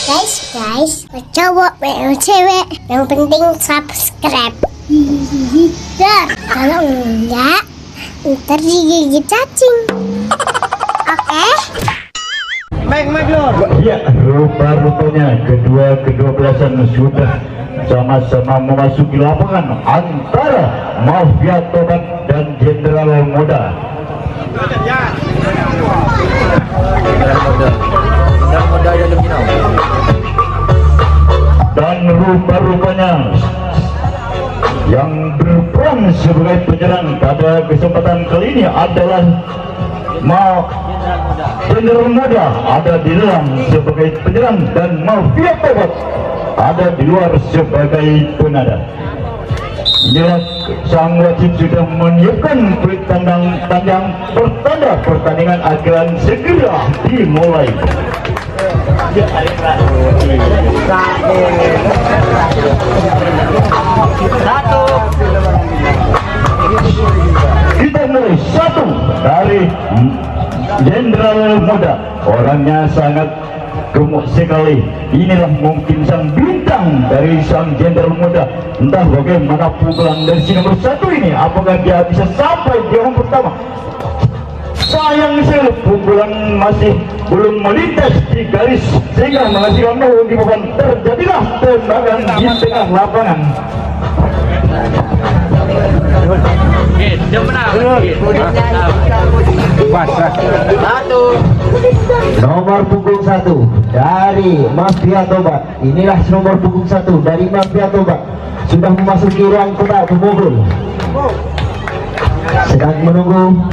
Guys, cowok, cewek, yang penting subscribe. Ya, kalau enggak, ntar digigit cacing. Oke? Ya, rupa-rupanya kedua belasan sudah sama-sama memasuki lapangan antara Mafia Tobat dan Jenderal Muda. Dan rupa-rupanya yang berperan sebagai penyerang pada kesempatan kali ini adalah Jenderal Muda ada di dalam sebagai penyerang dan Mafia Tobat ada di luar sebagai penada. Inilah sang wasit sudah menyiapkan perit tandang panjang pertanda pertandingan akan segera dimulai. Kita mulai satu dari Jenderal Muda, orangnya sangat gemuk sekali. Inilah mungkin sang bintang dari sang Jenderal Muda. Entah bagaimana pukulan dari si nomor satu ini, apakah dia bisa sampai di orang pertama. Sayang sekali pukulan masih belum melintas di garis sehingga menghasilkan gol di papan. Terjadilah tembakan di tengah lapangan. Nomor punggung 1 dari Mafia Tobat. Inilah nomor punggung 1 dari Mafia Tobat. Sudah memasuki ruang kotak pemukul. Sedang menunggu.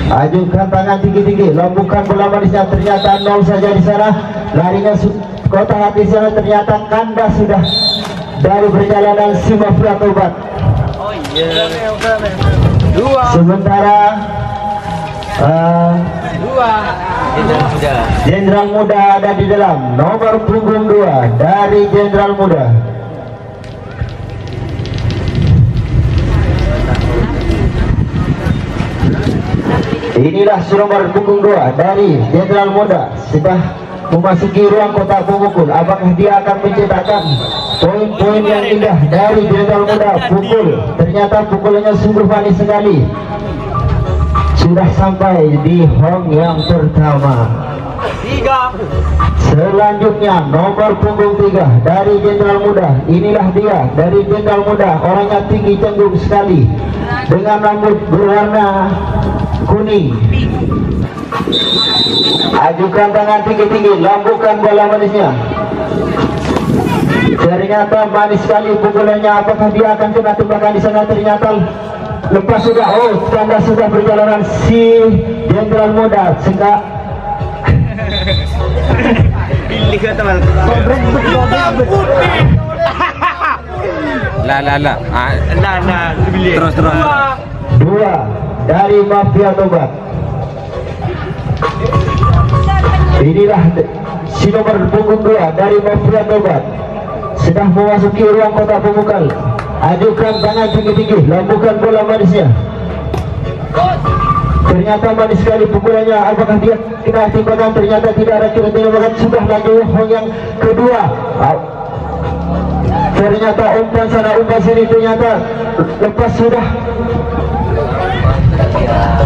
Ajukan tangan tinggi-tinggi, lambungkan bola manisnya. Ternyata 0 saja di sana. Larinya kotak hati sana, ternyata kandas sudah dari perjalanan si Mafia Tobat. Sementara Jenderal Muda ada di dalam. Nomor punggung 2 dari Jenderal Muda. Inilah nomor punggung 2 dari Jenderal Muda. Sudah memasuki ruang kotak pemukul. Apakah dia akan mencetakkan poin-poin yang indah dari Jenderal Muda? Pukul, ternyata pukulannya sungguh manis sekali. Sudah sampai di hong yang pertama. Selanjutnya nomor punggung 3 dari Jenderal Muda. Inilah dia dari Jenderal Muda. Orangnya tinggi cenggung sekali dengan rambut berwarna kuning. Ajukan tangan tinggi-tinggi, lambungkan bola manisnya. Ternyata manis sekali pukulannya. Apakah dia akan kena tembakan di sana? Ternyata lepas sudah. Oh, tanda sudah perjalanan si Jenderal Muda. Sehingga terus 2 dari Mafia Tobat. Inilah si nomor punggung 2 dari Mafia Tobat. Sedang memasuki ruang kotak pemukul. Ajukan tangan tinggi-tinggi, lambungkan bola manisnya. Ternyata manis sekali pukulannya. Apakah dia kena timbakan? Ternyata tidak ada kena timbakan. Sudah lanjut yang kedua. Ternyata umpan sana umpan sini. Ternyata lepas sudah.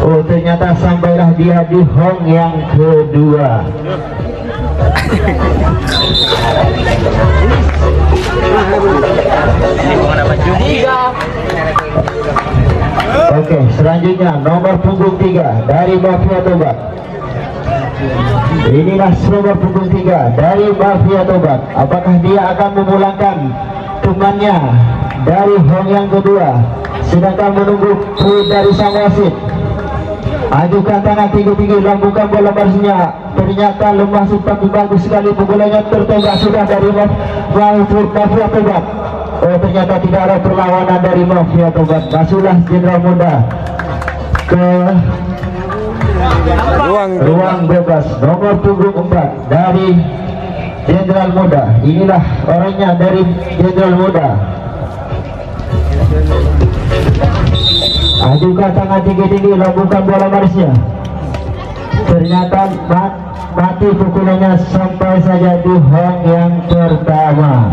Oh, ternyata sampailah dia di hong yang kedua. Oke, selanjutnya nomor punggung 3 dari Mafia Tobat. Inilah nomor punggung 3 dari Mafia Tobat. Apakah dia akan memulangkan temannya dari hong yang kedua? Sedangkan menunggu poin dari sang wasit. Ajukan tangan tinggi-tinggi, lambungkan bola manisnya. Ternyata lemah tapi bagus sekali pukulannya. Tertembak sudah dari Mafia Tobat. Oh, ternyata tidak ada perlawanan dari Mafia Tobat. Masuklah Jenderal Muda ke ruang bebas. Nomor punggung 4 dari Jenderal Muda. Inilah orangnya dari Jenderal Muda. Ajukan tangan tinggi-tinggi, lambungkan bola manisnya. Ternyata hati pukulannya sampai saja di hong yang pertama.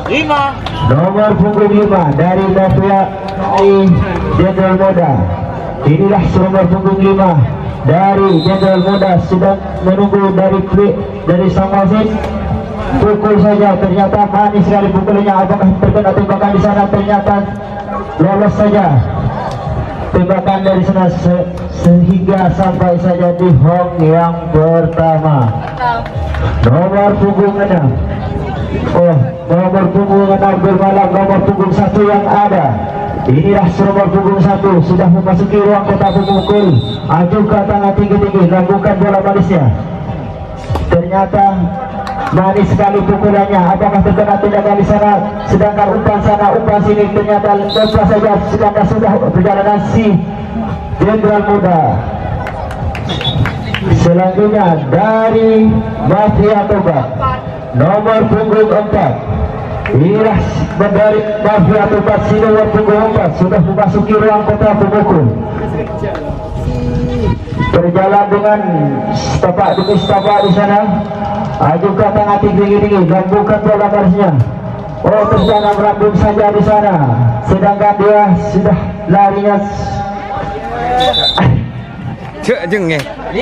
5. Nomor punggung 5 dari Mafia Jenderal Muda. Inilah nomor punggung 5 dari Jenderal Muda, sedang menunggu dari sang wasit. Pukul saja, ternyata manis sekali pukulannya. Apakah terkena tembakan di sana? Ternyata lolos saja tembakan dari sana sehingga sampai saja di hong yang pertama. Nomor punggung 6. Oh, nomor punggung 6 bermalam nomor punggung 1 yang ada. Inilah nomor punggung 1 sudah memasuki ruang kotak pemukul. Ajukan tangan tinggi-tinggi, lakukan bola manisnya. Ternyata manis sekali pukulannya. Apakah terkena tindakan di sana? Sedangkan umpan sana, umpan sini, ternyata lepas saja. Sedangkan sudah perjalanan si Jenderal Muda. Selanjutnya dari Mafia Tobat, nomor punggung 4. Inilah dari Mafia Tobat, si nomor punggung 4 sudah memasuki ruang kota pemukul. Berjalan dengan tapak demi tapak di sana. Ajukan tangan tinggi-tinggi, lambungkan bola barisnya. Oh, terjadi merambung saja di sana. Sedangkan dia sudah larinya. Cek jeng ya. 5.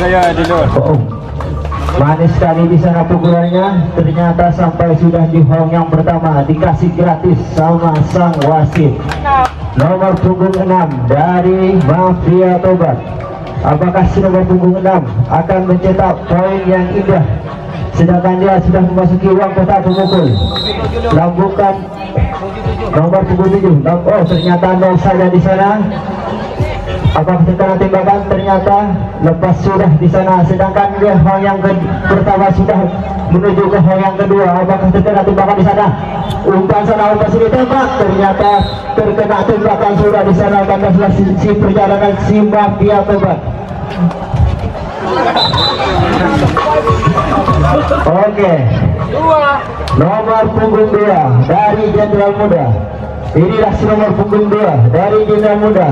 Gaya dulu. Manis sekali di sana pukulannya. Ternyata sampai sudah di hong yang pertama, dikasih gratis sama sang wasit. Nomor punggung 6 dari Mafia Tobat. Apakah si nomor punggung 6 akan mencetak poin yang indah? Sedangkan dia sudah memasuki ruang kotak pemukul. Lambungkan nomor punggung 7. Oh, ternyata nol saja di sana. Apakah terkena tembakan? Ternyata lepas sudah di sana. Sedangkan dia hong yang pertama sudah menuju ke hong yang kedua. Apakah terkena tembakan di sana? Umpan sana, umpan sini, tembak. Ternyata terkena tembakan sudah di sana. Karena si perjalanan si Mafia Tobat. Oke. Nomor punggung 2 dari Jenderal Muda. Inilah nomor punggung 2 dari Jenderal Muda.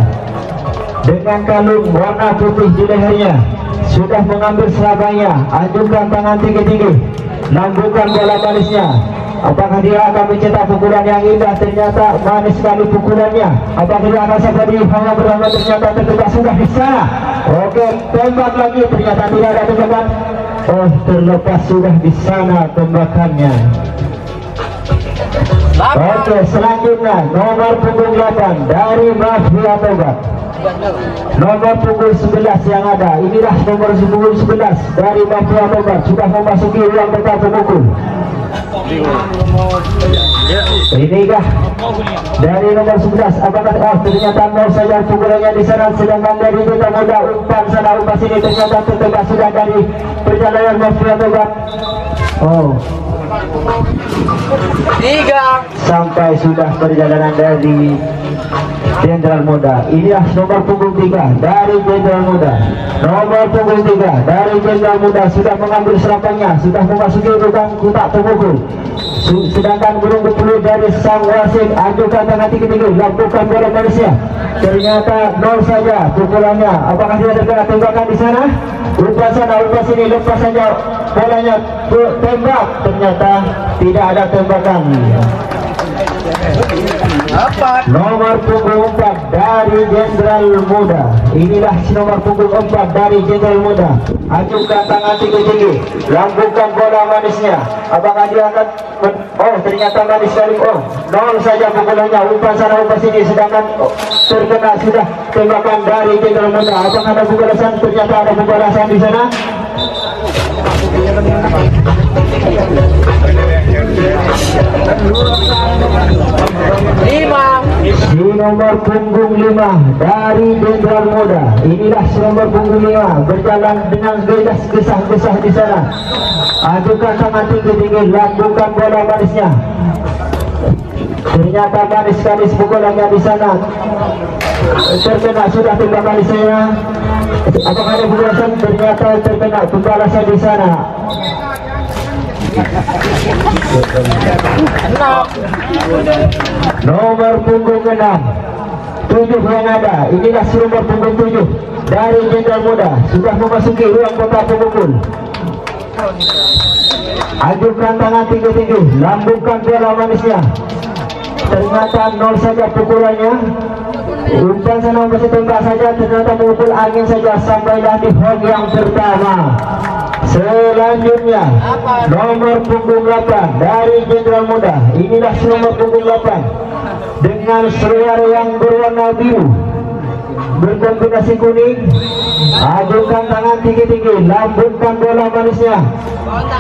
Dengan kalung warna putih di lehernya, sudah mengambil seraganya. Ajukan tangan tinggi-tinggi, lambungkan bola manisnya. Apakah dia akan mencetak pukulan yang indah? Ternyata manis sekali pukulannya. Apakah dia akan sampai di hanya berlama? Ternyata tertembak sudah di sana. Oke, tembak lagi. Ternyata tidak ada tembakan. Oh, terlepas sudah di sana tembakannya. Oke, selanjutnya nomor punggung 8 dari Mafia Tobat. Nomor punggung 11 yang ada. Inilah nomor punggung 11 dari Mafia Tobat, sudah memasuki ruang kotak pemukul. Inikah dari nomor 11? Apakah ternyata nol saja pukulannya di sana. Sedangkan dari Jenderal Muda, umpan sana, umpan sini, ternyata tertembak sudah dari perjalanan Mafia Tobat. Oh, 3. sampai sudah perjalanan dari Jenderal Muda. Inilah nomor punggung 3 dari Jenderal Muda. Nomor punggung 3 dari Jenderal Muda sudah mengambil serapannya, sudah memasuki ruang kotak pemukul. Sedangkan burung berpuluh dari sang wasit. Ajukan tangan tinggi-tinggi, lakukan bola manisnya. Ternyata nol saja pukulannya. Apakah dia terkena tembakan di sana? Umpan sana, umpan sini, lepas saja bolanya, tembak. Ternyata tidak ada tembakan. Nomor punggung 4 dari Jenderal Muda. Inilah nomor punggung 4 dari Jenderal Muda. Ajukan tangan tinggi-tinggi, lambungkan bola manisnya. Apakah dia akan oh, ternyata manis sekali. Oh, nol saja pukulannya. Umpan sana, umpan sini. Sedangkan terkena sudah tembakan dari Jenderal Muda. Apakah ada pembalasan? Ternyata ada pembalasan di sana. Si nomor punggung 5 dari Jenderal Muda. Inilah nomor punggung 5 berjalan dengan gesah-gesah di sana. Ajukan tangan tinggi-tinggi, lambungkan bola manisnya. Ternyata manis sekali pukulannya di sana. Terkena sudah tembakan di sana. Apakah ada pembalasan? Ternyata terkena pembalasan di sana. Nomor punggung 6, 7 yang ada. Inilah si nomor punggung 7 dari Jenderal Muda, sudah memasuki ruang kotak pemukul. Ajukan tangan tinggi-tinggi, lambungkan bola manisnya. Ternyata 0 saja pukulannya. Umpan sana masih tembak saja, ternyata memukul angin saja sampailah di home yang pertama. Selanjutnya nomor punggung 8 dari Jenderal Muda. Inilah nomor punggung 8 dengan selera yang berwarna biru berkombinasi kuning. Ajukan tangan tinggi-tinggi, lambungkan bola manisnya.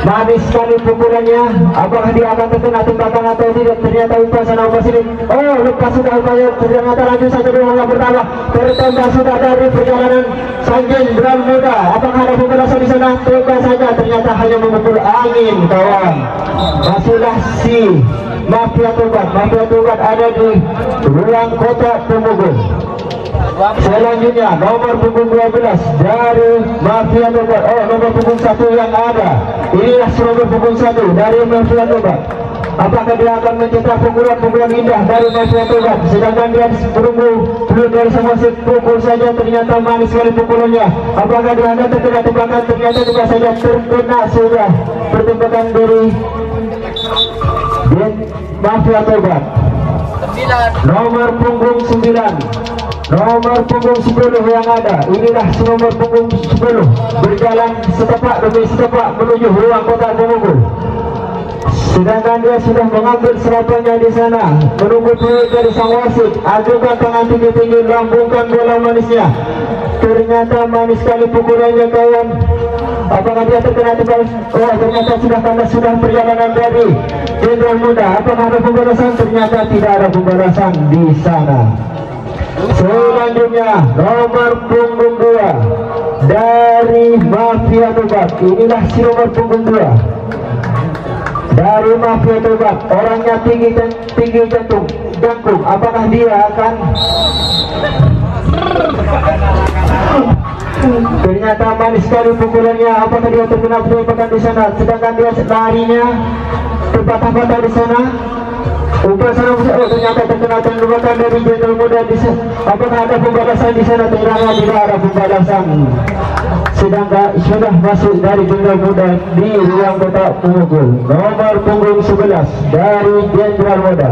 Manis sekali pukulannya. Apakah dia akan terkena tembakan atau tidak? Ternyata umpan sana umpan sini. Oh, lepas sudah upaya. Ternyata lanjut saja dengan yang pertama. Tertembak sudah dari perjalanan sang Jenderal Muda. Apakah ada pembalasan di sana? Tembak saja. Ternyata hanya memukul angin, kawan. Masihlah si Mafia Tobat. Mafia Tobat ada di ruang kotak pemukul. Selanjutnya nomor punggung 12 dari Mafia Tobat. Oh, nomor punggung 1 yang ada. Inilah nomor punggung 1 dari Mafia Tobat. Apakah dia akan mencetak pukulan-pukulan indah dari Mafia Tobat? Sedangkan dia menunggu belum dari semua pukul saja, ternyata manis sekali pukulannya. Apakah dia akan terkena tembakan? Ternyata juga saja terkena sudah pertembakan dari Mafia Tobat. Nomor punggung 9, nomor punggung 10 yang ada. Inilah nomor punggung 10 berjalan setapak demi setapak menuju ruang kotak pemukul. Sedangkan dia sudah mengambil serapannya di sana, menunggu peluit dari sang wasit. Ajukan tangan tinggi-tinggi, lambungkan bola manisnya. Ternyata manis sekali pukulannya, kawan. Apakah dia terkena tebal? Oh, ternyata sudah karena sudah perjalanan dari Jenderal Muda. Apakah ada pembalasan? Ternyata tidak ada pembalasan di sana. Selanjutnya nomor punggung 2 dari Mafia Tobat. Inilah si nomor punggung 2 dari Mafia Tobat. Orangnya tinggi jangkung. Apakah dia akan? Ternyata manis sekali pukulannya. Apakah dia terkena tembakan di sana? Sedangkan dia larinya terpatah-patah di sana. Umpan sana, oh, ternyata terkena tembakan dari Jenderal Muda di sana. Apakah ada pembalasan di sana? Ternyata tidak ada pembalasan. Sedangkan sudah masuk dari Jenderal Muda di ruang kotak pemukul. Nomor punggung 11 dari Jenderal Muda.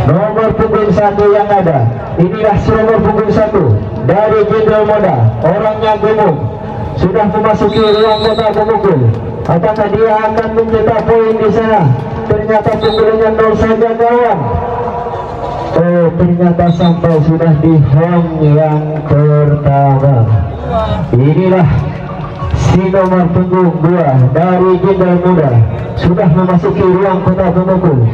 Nomor punggung 1 yang ada. Inilah nomor punggung 1 dari Jenderal Muda. Orangnya gemuk, sudah memasuki ruang kotak pemukul. Apakah dia akan mencetak poin di sana? Ternyata pukulannya 0 saja, kawan. Oh, ternyata sampai sudah di home yang pertama. Inilah si nomor punggung 2 dari Jenderal Muda, sudah memasuki ruang kotak pemukul.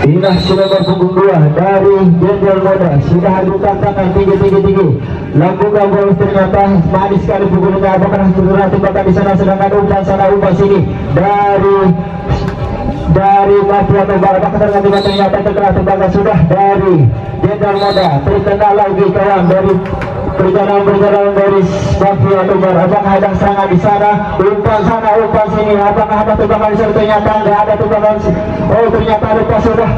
Inilah si nomor punggung 2 dari Jenderal Muda, sudah ajukan tangan tinggi. Lambungkan bola, ternyata manis sekali pukulannya. Apakah terkena tembakan di sana? Sedangkan umpan sana umpan sini dari Mafia Tobat. Apakah ternyata terkena tembakan sudah dari Jenderal Muda. Terkena lagi, kawan, dari perjalanan dari Mafia Tobat. Apakah ada serangan di sana? Umpan sana umpan sini. Apakah ada tembakan di sana? Ternyata tidak ada tembakan. Oh, ternyata lepas sudah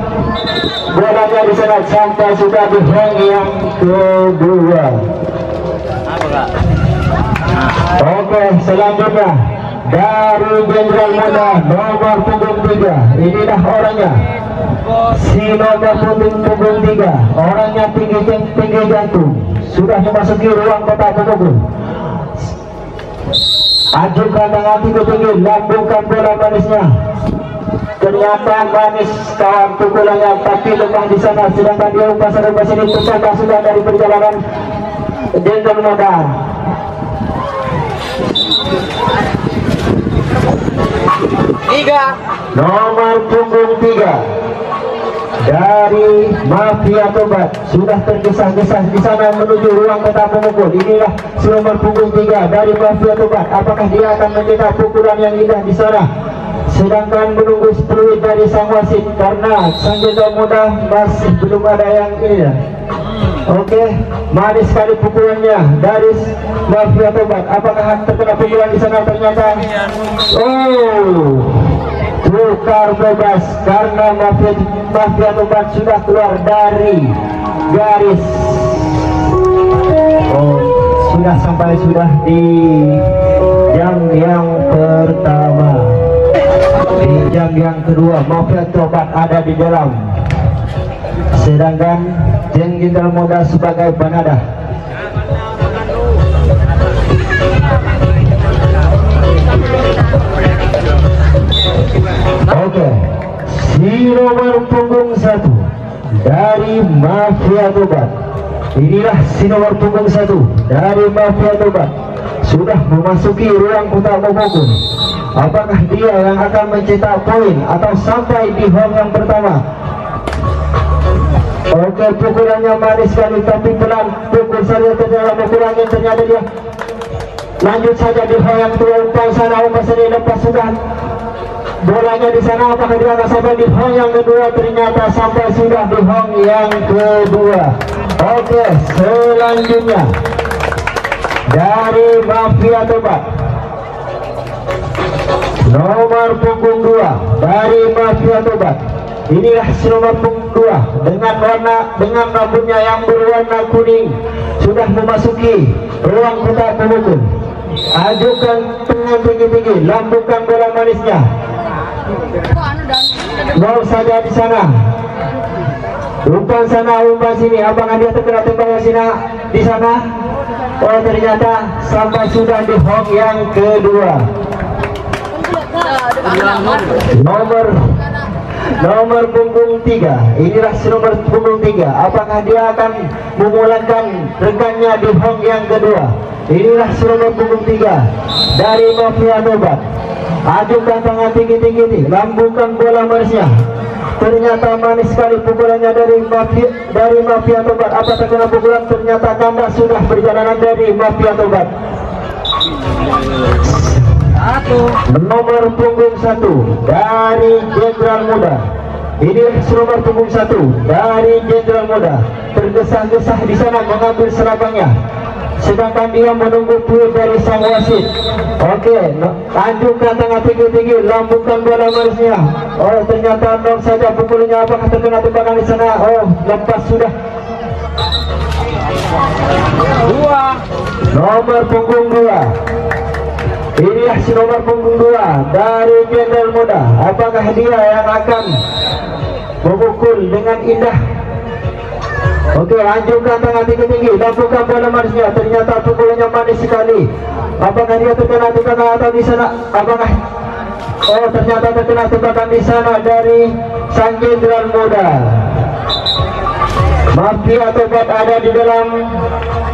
bolanya di sana sampai sudah di hang yang kedua. Oke, selanjutnya dari Jenderal Muda nomor punggung 3. Inilah orangnya, si nomor punggung 3. Orangnya tinggi jangkung, sudah memasuki ruang kotak pemukul. Ajukan tangan tinggi, lambungkan bola manisnya. Ternyata manis, kawan, pukulannya, tapi lemah di sana. Sedangkan dia umpan sana umpan sini, tersangka sudah dari perjalanan Jenderal Muda. Nomor punggung 3 dari Mafia Tobat sudah tergesa-gesa di sana menuju ruang kotak pemukul. Inilah nomor punggung 3 dari Mafia Tobat. Apakah dia akan mencetak pukulan yang indah di sana? Sedangkan menunggu peluit dari sang wasit, karena sang Jenderal Muda masih belum ada yang ini. Oke, manis sekali pukulannya dari Mafia Tobat. Apakah terkena pukulan di sana? Ternyata tukar bebas karena Mafia Tobat sudah keluar dari garis. Sudah di jam yang pertama. Di jam yang kedua Mafia Tobat ada di dalam, sedangkan Jeng Jenderal Muda sebagai penadah. Oke, si nomor punggung 1 dari Mafia Tobat. Inilah si nomor punggung 1 dari Mafia Tobat sudah memasuki ruang kotak memukul. Apakah dia yang akan mencetak poin atau sampai di home yang pertama? Oke, pukulannya manis sekali tapi pelan. Pukul saja ternyata mengurangi, ternyata dia lanjut saja di home yang kedua. Umpan sana, umpan sini, lepas sudah bolanya di sana. Apakah dia akan sampai di home yang kedua? Ternyata sampai sudah di home yang kedua. Oke, selanjutnya dari Mafia Tobat nomor punggung 2 dari Mafia Tobat. Inilah si nomor punggung 2 dengan rambutnya yang berwarna kuning, sudah memasuki ruang kotak pemukul. Ajukan tangan tinggi-tinggi, lambungkan bola manisnya. Mau saja di sana. Umpan sana, umpan sini. Apakah dia terkena tembakan di sana? Oh, ternyata sampai sudah di home yang kedua. Nomor punggung 3. Inilah si nomor punggung 3. Apakah dia akan memulangkan rekannya di home yang kedua? Inilah si nomor punggung 3 dari Mafia Tobat. Ajukan tangan tinggi-tinggi, lambungkan bola manisnya. Ternyata manis sekali pukulannya dari Mafia Tobat. Apa terkena pukulan? Ternyata kandas sudah perjalanan dari Mafia Tobat. Nomor punggung 1 dari Jenderal Muda. Ini nomor punggung 1 dari Jenderal Muda. Tergesa-gesa di sana mengambil seragamnya, sedangkan dia menunggu poin dari sang wasit. Oke, lanjutkan tangan tinggi-tinggi, lambungkan bola manisnya. Oh, ternyata nol saja pukulannya. Apakah terkena tembakan di sana? Oh, lepas sudah. Nomor punggung 2. Inilah si nomor punggung 2 dari Jenderal Muda. Apakah dia yang akan memukul dengan indah? Oke, lanjutkan tangan tinggi-tinggi, lambungkan bola manisnya. Ternyata pukulannya manis sekali. Apakah dia terkena tembakan atau di sana? Apakah? Oh, ternyata terkena tembakan di sana dari sang Jenderal Muda. Mafia Tobat ada di dalam,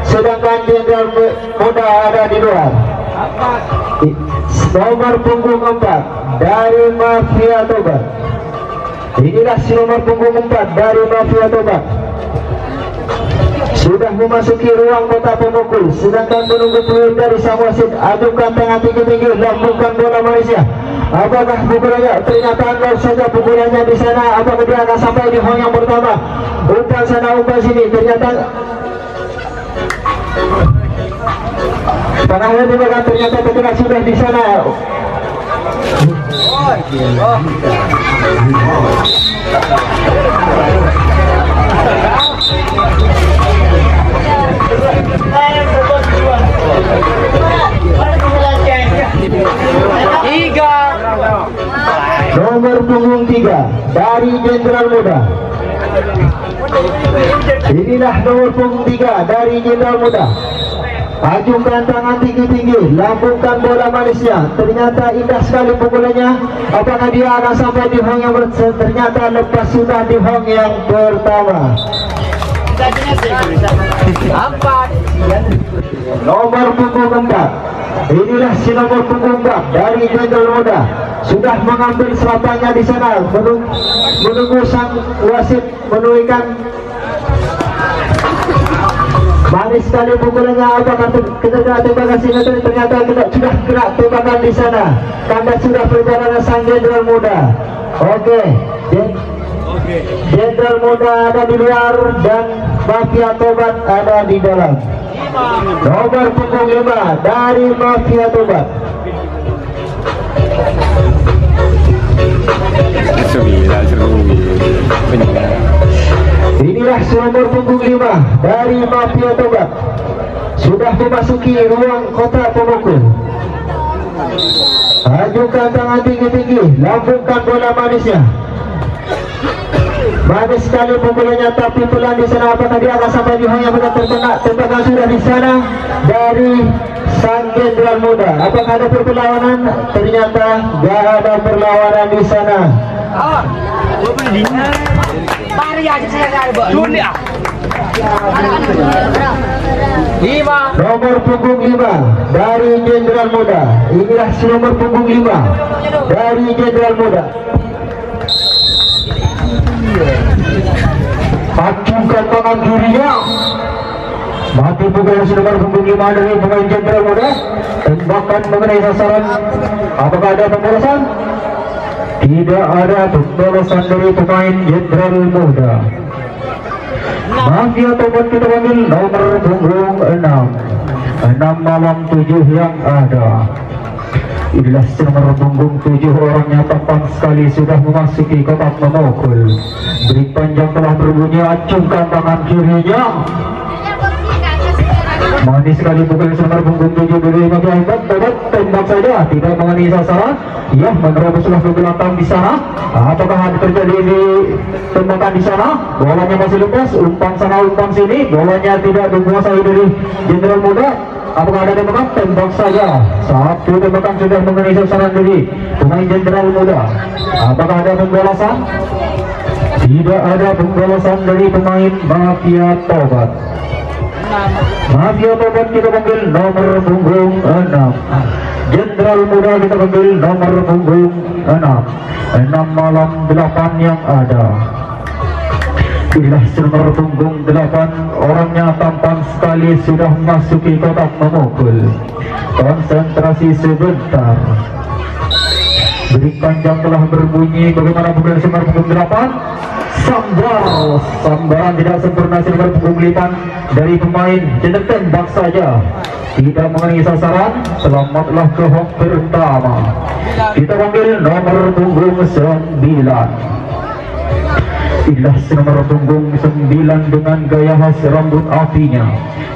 sedangkan Jenderal Muda ada di luar. Nomor punggung 4 dari Mafia Tobat. Inilah si nomor punggung 4 dari Mafia Tobat. Sudah memasuki ruang kotak pemukul, sedangkan menunggu poin dari sang wasit. Ajukan tangan tinggi-tinggi, lambungkan bola manisnya. Apakah pukulannya? Ternyata nol saja pukulannya di sana. Apakah dia akan sampai di home yang pertama? Umpan sana, umpan sini. Ternyata tanahnya juga ternyata terkena sudah di sana. Nomor punggung 3 dari Jenderal Muda. Inilah nomor punggung 3 dari Jenderal Muda. Ajukan tangan tinggi-tinggi, lambungkan bola manisnya. Ternyata indah sekali pukulannya. Apakah dia akan sampai di home yang pertama? Ternyata lepas sudah di home yang pertama. Nomor punggung 4. Inilah si nomor punggung 4 dari Jenderal Muda. Sudah mengambil serapannya di sana, menunggu sang wasit menunjukkan. Manis sekali pukulannya. Apakah kita tembakan sini? Ternyata sudah kena tembakan di sana. Kandas sudah perjalanan sang Jenderal Muda. Oke, Jenderal Muda ada di luar dan Mafia Tobat ada di dalam. Nomor punggung 5 dari Mafia Tobat. Inilah nomor punggung 5 dari Mafia Tobat. Sudah memasuki ruang kota pemukul. Ajukan tangan tinggi-tinggi, lambungkan bola manisnya. Manis sekali pukulannya, tapi pelan di sana. Apakah dia akan sampai di hanya benar terkena? Tembakan sudah di sana dari sang Jenderal Muda. Apakah ada perlawanan? Ternyata gak ada perlawanan di sana. Nomor punggung 5 dari Jenderal Muda. Inilah nomor punggung 5 dari Jenderal Muda. Acungkan tangan kirinya, mati pukul nomor punggung 5 dari pemain Jenderal Muda. Tembakan mengenai sasaran. Apakah ada pembalasan? Tidak ada pembalasan dari pemain Jenderal Muda. Mafia Tobat kita panggil nomor punggung 6 malam 7 yang ada. Inilah nomor punggung 7, orangnya tampan sekali, sudah memasuki kotak memukul. Beri panjang telah berbunyi, acungkan tangan kirinya. Manis sekali pukul nomor punggung 7 dari Mafia Tobat. Tembak saja, tidak mengenai sasaran. Ya, meneroboslah ke belakang di sana. Apakah ada terjadi di tembakan di sana? Bolanya masih lepas, umpan sana umpan sini. Bolanya tidak dikuasai dari Jenderal Muda. Apakah ada tembakan? Tembak saja. Satu tembakan sudah mengenai sasaran dari pemain Jenderal Muda. Apakah ada pembalasan? Tidak ada pembalasan dari pemain Mafia Tobat. Mafia Tobat kita panggil nomor punggung 6. Jenderal Muda kita panggil nomor punggung 6 malam 8 yang ada. Inilah nomor punggung 8, orangnya tampan sekali, sudah memasuki kotak memukul. Konsentrasi sebentar. Beri panjang telah berbunyi. Bagaimana pukul nomor punggung 8? Sambaran tidak sempurna nomor punggung 5 dari pemain. Jenderal tembak saja, tidak mengenai sasaran. Selamatlah ke hok pertama. Kita panggil nomor punggung 9. Inilah nomor punggung 9 dengan gaya khas rambut apinya.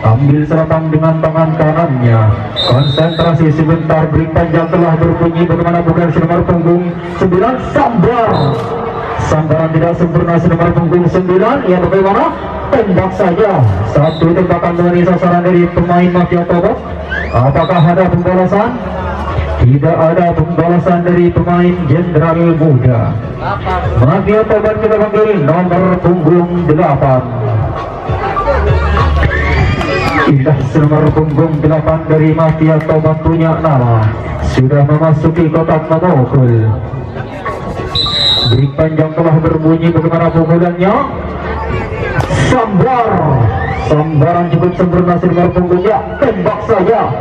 Ambil seratang dengan tangan kanannya. Konsentrasi sebentar, beri panjang telah berbunyi. Bagaimana bukan nomor punggung 9? Sambaran tidak sempurna nomor punggung 9. Ya, bagaimana? Tembak saja. Satu tembakan mengenai sasaran dari pemain Mafia Tobat. Apakah ada pembalasan? Tidak ada pembalasan dari pemain Jenderal Muda. Mafia Tobat kita panggil nomor punggung 8. Inilah nomor punggung 8 dari Mafia Tobat punya nama. Sudah memasuki kotak memukul. Beri panjang telah berbunyi. Bagaimana pukulannya? Sambaran cukup sempurna nomor punggungnya. Tembak saja.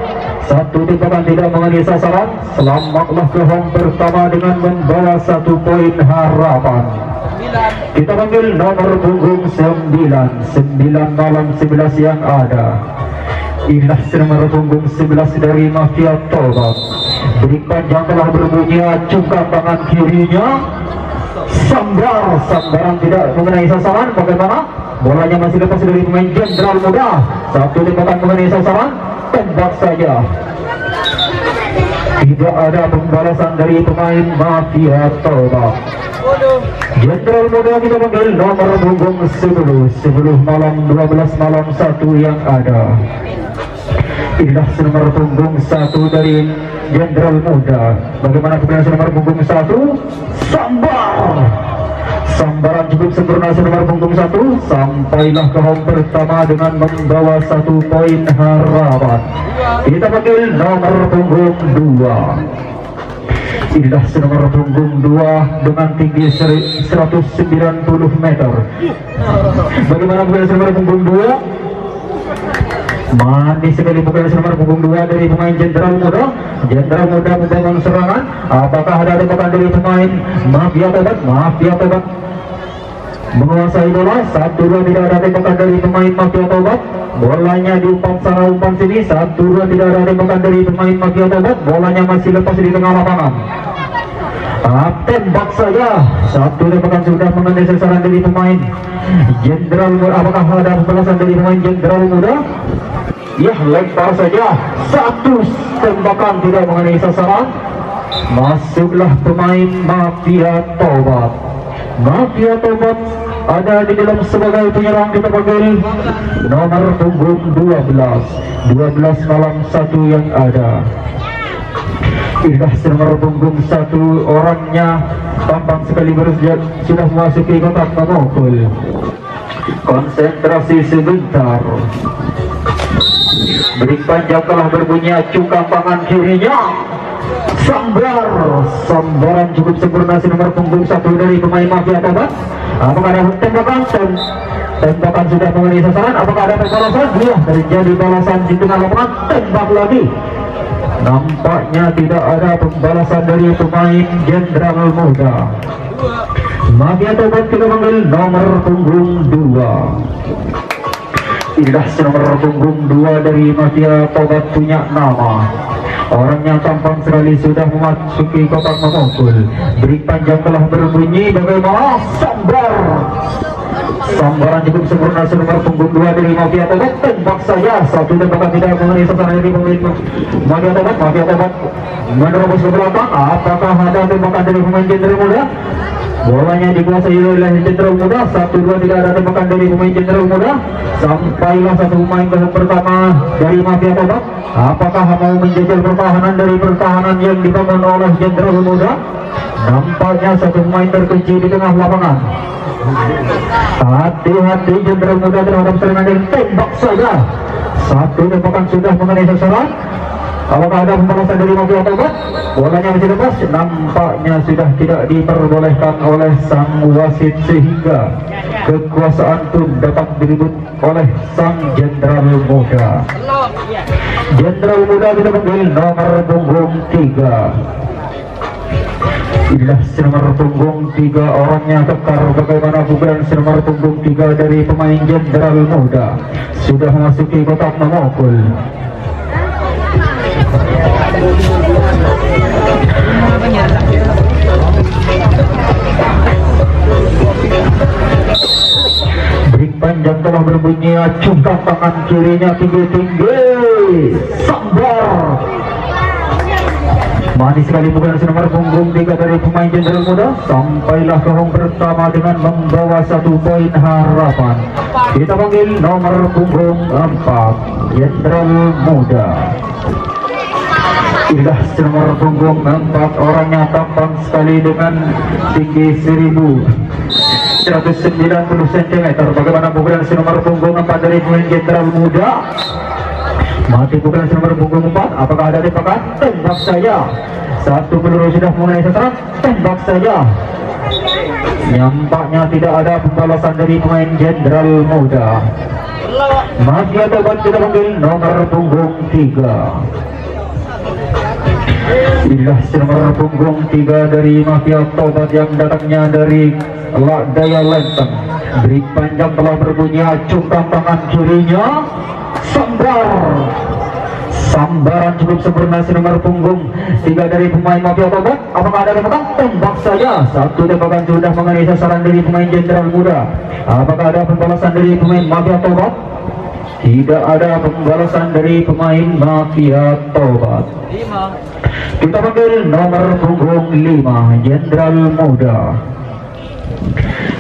Satu tembakan tidak mengenai sasaran. Selamatlah ke home pertama dengan membawa 1 poin harapan. Kita panggil nomor punggung 9 malam 11 yang ada. Inilah nomor punggung 11 dari Mafia Tobat. Beri panjang telah berbunyi. Acungkan tangan kirinya. Sambaran tidak mengenai sasaran. Bagaimana? Bolanya masih lepas dari pemain Jenderal Muda. Satu tembakan mengenai sasaran. Tembak saja. Tidak ada pembalasan dari pemain Mafia Tobat. Jenderal Muda kita panggil nomor punggung 10 malam 12 malam 1 yang ada. Inilah nomor punggung 1 dari Jenderal Muda. Bagaimana kemudian nomor punggung 1? Sambaran cukup sempurna nomor punggung 1. Sampailah ke home pertama dengan membawa 1 poin harapan. Kita panggil nomor punggung 2. Inilah nomor punggung 2 dengan tinggi 190 meter. Bagaimana kemudian nomor punggung 2? Manis sekali pukulan nomor punggung 2 dari pemain Jenderal Muda. Jenderal Muda membangun serangan. Apakah ada tembakan dari pemain Mafia Tobat? menguasai bola. 1-2 tidak ada tembakan dari pemain Mafia Tobat. Bolanya diumpan sana umpan sini. 1-2 tidak ada tembakan dari pemain Mafia Tobat. Bolanya masih lepas di tengah lapangan. Tembak saja. 1 tembakan sudah mengenai sasaran dari pemain Jenderal Muda. Apakah ada pembalasan dari pemain Jenderal Muda? Ya, lempar saja. 1 tembakan tidak mengenai sasaran. Masuklah pemain Mafia Tobat. Mafia Tobat ada di dalam sebagai penyerang. Kita panggil nomor punggung 12 malam 1 yang ada. Sudah nomor punggung 1 orangnya tampak sekali sudah memasuki kotak memukul. Konsentrasi sebentar. Beri panjang telah berbunyi acukan tangan kirinya. Sambaran cukup sempurna si nomor punggung 1 dari pemain Mafia Tobat. Apakah ada tembakan? Tembakan sudah mengenai sasaran. Apakah ada pembalasan? Iya, terjadi balasan di tengah lapangan. Tembak lagi. Nampaknya tidak ada pembalasan dari pemain Jenderal Muda. Mafia Tobat kita panggil nomor punggung 2. Inilah nomor punggung 2 dari Mafia Tobat punya nama. Orangnya tampak sekali sudah memasuki kotak memukul. Beri panjang telah berbunyi. Bagaimana? Sambaran cukup sempurna nomor punggung 2 dari Mafia Tobat. Tembak saja. 1 tembakan tidak mengenai sasaran dari pemain Mafia Tobat. Mafia Tobat menerobos ke belakang. Apakah ada tembakan dari pemain Jenderal Muda? Bolanya dikuasai oleh Jenderal Muda. 1-2 tidak ada tembakan dari pemain Jenderal Muda. Sampailah 1 pemain babak pertama dari Mafia Tobat. Apakah mau menjajal pertahanan dari pertahanan yang dibangun oleh Jenderal Muda? Nampaknya 1 pemain terkunci di tengah lapangan. Hati-hati Jenderal Muda terhadap serangan yang tembak saja. 1 tembakan sudah mengenai sasaran. Apakah ada pembalasan dari Mafia Tobat? Bolanya masih lepas. Nampaknya sudah tidak diperbolehkan oleh sang wasit sehingga kekuasaan pun dapat direbut oleh sang Jenderal Muda. Jenderal Muda kita panggil nomor punggung 3. Inilah nomor punggung 3 orangnya kekar. Bagaimana bukan nomor punggung 3 dari pemain Jenderal Muda sudah memasuki kotak memukul. Beri panjang telah berbunyi. Acungkan tangan kirinya tinggi-tinggi. Sambar. Manis sekali bukan nomor punggung 3 dari pemain Jenderal Muda. Sampailah ke home pertama dengan membawa 1 poin harapan. Kita panggil nomor punggung 4 Jenderal Muda. Inilah nomor punggung 4 orangnya tampak sekali dengan tinggi 1190 cm. Bagaimana pukulan nomor punggung 4 dari pemain Jenderal Muda? Mati pukulan nomor punggung 4. Apakah ada tembakan? Tembak saja. 1 peluru sudah mengenai sasaran. Tembak saja. Nampaknya tidak ada pembalasan dari pemain Jenderal Muda. Mafia Tobat kita panggil nomor punggung 3. Inilah nomor punggung 3 dari Mafia Tobat yang datangnya dari Daya Lenteng. Beri panjang telah berbunyi. Acungkan tangan kirinya. Sambaran cukup sempurna nomor punggung 3 dari pemain Mafia Tobat. Apakah ada tembakan? Tembak saja. 1 tembakan sudah mengenai sasaran dari pemain Jenderal Muda. Apakah ada pembalasan dari pemain Mafia Tobat? Tidak ada pembalasan dari pemain Mafia Tobat. Kita panggil nomor punggung 5 Jenderal Muda.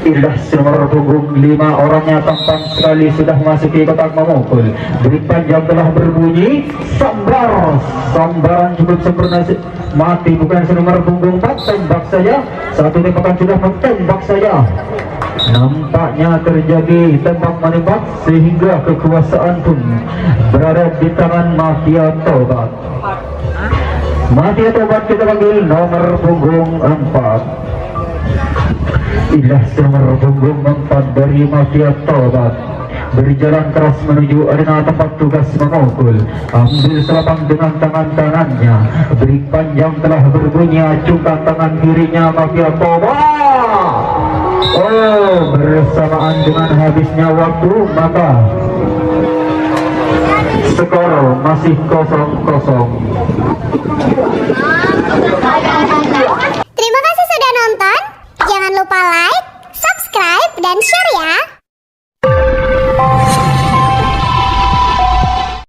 Inilah nomor punggung 5 orangnya tampak sekali sudah memasuki kotak memukul. Beri panjang telah berbunyi. Sambaran cukup sempurna. Mati bukan nomor punggung 4. Tembak saja. 1 tembakan sudah mentembak saja. Nampaknya terjadi tembak menembak sehingga kekuasaan pun berada di tangan Mafia Tobat. Mafia Tobat kita panggil nomor punggung 4. Inilah nomor punggung 4 dari Mafia Tobat. Berjalan keras menuju arena tempat tugas memukul. Ambil selapang dengan tangan kanannya. Beri panjang telah berbunyi. Acungkan tangan kirinya Mafia Tobat. Oh, bersamaan dengan habisnya waktu, maka skor masih 0-0. Terima kasih sudah nonton. Jangan lupa like, subscribe, dan share ya.